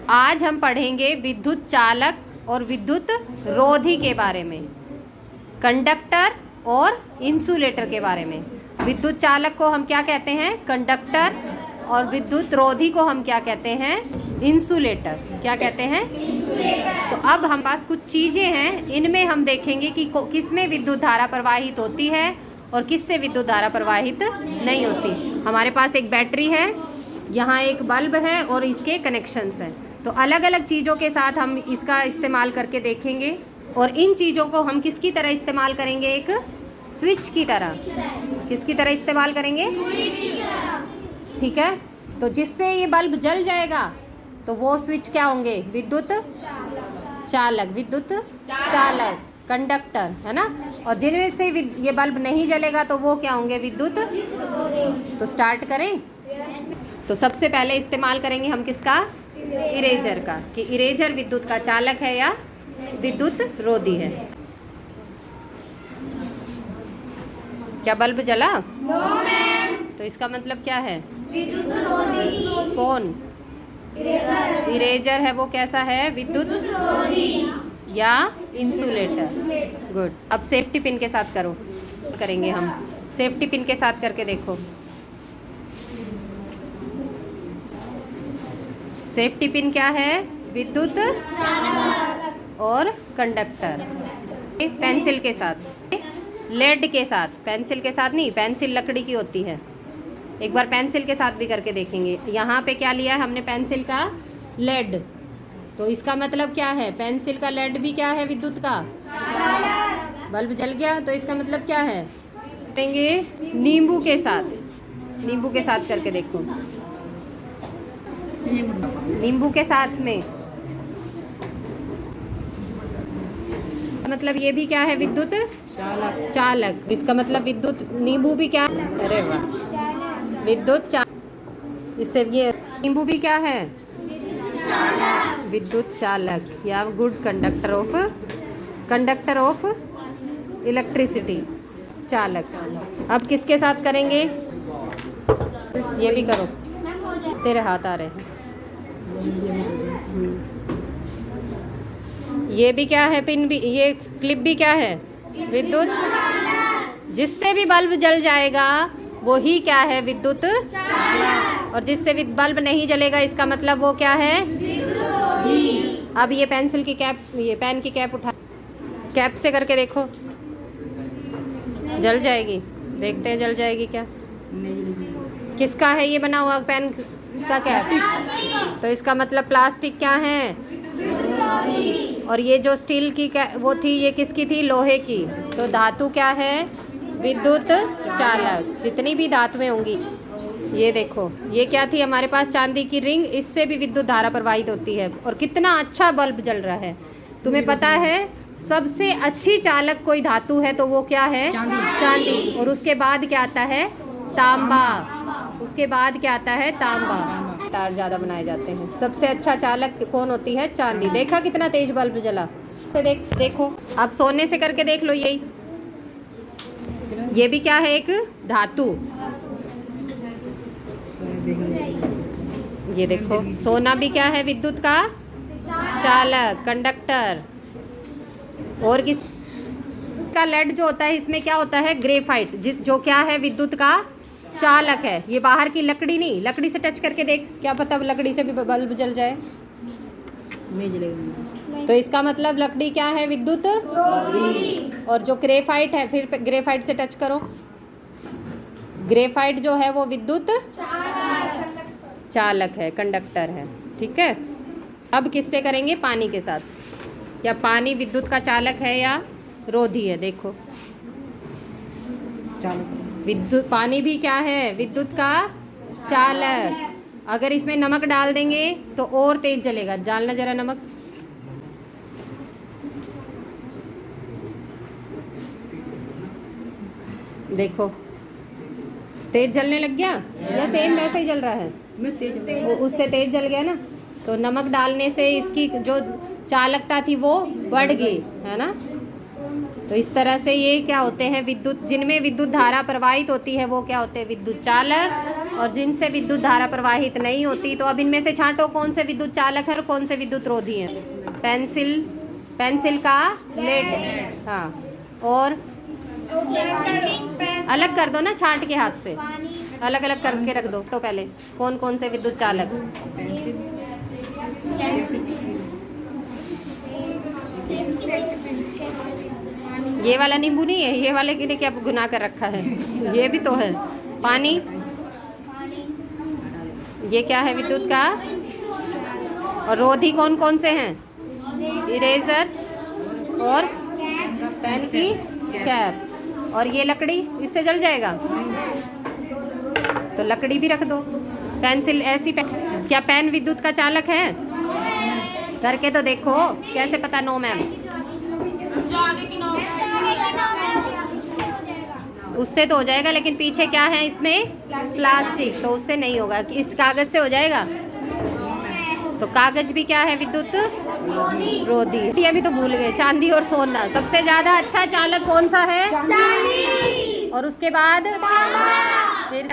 आज हम पढ़ेंगे विद्युत चालक और विद्युत रोधी के बारे में, कंडक्टर और इंसुलेटर के बारे में। विद्युत चालक को हम क्या कहते हैं? कंडक्टर। और विद्युत रोधी को हम क्या कहते हैं? इंसुलेटर। क्या कहते हैं? इंसुलेटर। तो अब हम पास कुछ चीज़ें हैं, इनमें हम देखेंगे कि किस में विद्युत धारा प्रवाहित होती है और किस से विद्युत धारा प्रवाहित नहीं होती। हमारे पास एक बैटरी है, यहाँ एक बल्ब है और इसके कनेक्शंस हैं। तो अलग अलग चीज़ों के साथ हम इसका इस्तेमाल करके देखेंगे। और इन चीज़ों को हम किसकी तरह इस्तेमाल करेंगे? एक स्विच की तरह। किसकी तरह इस्तेमाल करेंगे? ठीक है। तो जिससे ये बल्ब जल जाएगा तो वो स्विच क्या होंगे? विद्युत चालक। विद्युत चालक, कंडक्टर, है ना। और जिनमें से ये बल्ब नहीं जलेगा तो वो क्या होंगे? विद्युत। तो स्टार्ट करें। तो सबसे पहले इस्तेमाल करेंगे हम किसका? इरेजर का। कि इरेजर विद्युत का चालक है या विद्युत रोधी है। क्या बल्ब जला? तो इसका मतलब क्या है? विद्युत रोधी। कौन? इरेजर है वो कैसा है? विद्युत रोधी या इंसुलेटर। गुड। अब सेफ्टी पिन के साथ करेंगे हम। सेफ्टी पिन के साथ करके देखो। सेफ्टी पिन क्या है? विद्युत और कंडक्टर। पेंसिल के साथ, लेड के साथ, पेंसिल के साथ नहीं, पेंसिल लकड़ी की होती है। एक बार पेंसिल के साथ भी करके देखेंगे। यहाँ पे क्या लिया है हमने? पेंसिल का लेड। तो इसका मतलब क्या है? पेंसिल का लेड भी क्या है? विद्युत का। बल्ब जल गया तो इसका मतलब क्या है? करेंगे नींबू के साथ। नींबू के साथ करके देखो। नींबू के साथ में मतलब ये भी क्या है? विद्युत चालक। इसका मतलब विद्युत नींबू भी क्या? अरे वाह, विद्युत चालक। इससे ये नींबू भी क्या है? विद्युत चालक या गुड कंडक्टर ऑफ इलेक्ट्रिसिटी। चालक। अब किसके साथ करेंगे? ये भी करो, तेरे हाथ आ रहे हैं। ये भी क्या है? पिन भी, ये क्लिप भी क्या है? विद्युत। जिससे भी बल्ब जल जाएगा वो ही क्या है? विद्युत। और जिससे भी बल्ब नहीं जलेगा इसका मतलब वो क्या है? अब ये पेंसिल की कैप, ये पेन की कैप उठा, कैप से करके देखो। जल जाएगी? देखते हैं जल जाएगी क्या। किसका है ये बना हुआ पेन का कैप? तो इसका मतलब प्लास्टिक क्या है? और ये जो स्टील की वो थी, ये किसकी थी? लोहे की। तो धातु क्या है? विद्युत चालक। जितनी भी धातुएं होंगी, ये देखो, ये क्या थी हमारे पास? चांदी की रिंग। इससे भी विद्युत धारा प्रवाहित होती है। और कितना अच्छा बल्ब जल रहा है। तुम्हें पता है सबसे अच्छी चालक कोई धातु है तो वो क्या है? चांदी। और उसके बाद क्या आता है? तांबा। उसके बाद क्या आता है? तांबा। तार ज़्यादा बनाए जाते हैं। सबसे अच्छा चालक कौन होती है? चांदी। देखा कितना तेज बल्ब जला। तो देखो, अब सोने से करके देख लो। यही, ये भी क्या है? एक धातु। ये देखो, सोना भी क्या है? विद्युत का चालक, कंडक्टर। और किस का लेड जो होता है, इसमें क्या होता है? ग्रेफाइट, जो क्या है? विद्युत का चालक है। ये बाहर की लकड़ी नहीं, लकड़ी से टच करके देख, क्या पता लकड़ी से भी बल्ब जल जाए। नहीं जलेगा। तो इसका मतलब लकड़ी क्या है? विद्युत। और जो ग्रेफाइट है, फिर ग्रेफाइट से टच करो। ग्रेफाइट जो है वो विद्युत चालक है, कंडक्टर है। ठीक है। अब किससे करेंगे? पानी के साथ। क्या पानी विद्युत का चालक है या रोधी है? देखो, विद्युत, पानी भी क्या है? विद्युत का चालक। अगर इसमें नमक डाल देंगे तो और तेज जलेगा। डालना जरा नमक। देखो, तेज जलने लग गया या सेम वैसे ही जल रहा है? उससे तेज जल गया ना। तो नमक डालने से इसकी जो चालकता थी वो बढ़ गई, है ना। तो इस तरह से ये क्या होते हैं, विद्युत, जिनमें विद्युत धारा प्रवाहित होती है वो क्या होते हैं, विद्युत चालक। और जिनसे विद्युत धारा प्रवाहित नहीं होती, तो अब इनमें से छांटो कौन से विद्युत चालक है और कौन से विद्युत रोधी हैं। पेंसिल का लेड, हाँ, और अलग कर दो ना, छांट के हाथ से अलग अलग करके रख दो। तो पहले कौन कौन से विद्युत चालक, ये वाला नींबू नहीं है, ये वाले के लिए क्या गुनाह कर रखा है, ये भी तो है। पानी, ये क्या है विद्युत का। और रोधी कौन कौन से हैं, इरेजर और पेन की कैप। और ये लकड़ी, इससे जल जाएगा तो लकड़ी भी रख दो। पेंसिल ऐसी क्या पेन विद्युत का चालक है, करके तो देखो, कैसे पता। नो मैम, उससे तो हो जाएगा, लेकिन पीछे क्या है इसमें, प्लास्टिक, तो उससे नहीं होगा। इस कागज से हो जाएगा, तो कागज भी क्या है, विद्युत रोधी। ये भी तो भूल गए, चांदी और सोना। सबसे ज्यादा अच्छा चालक कौन सा है, चांदी। और उसके बाद फिर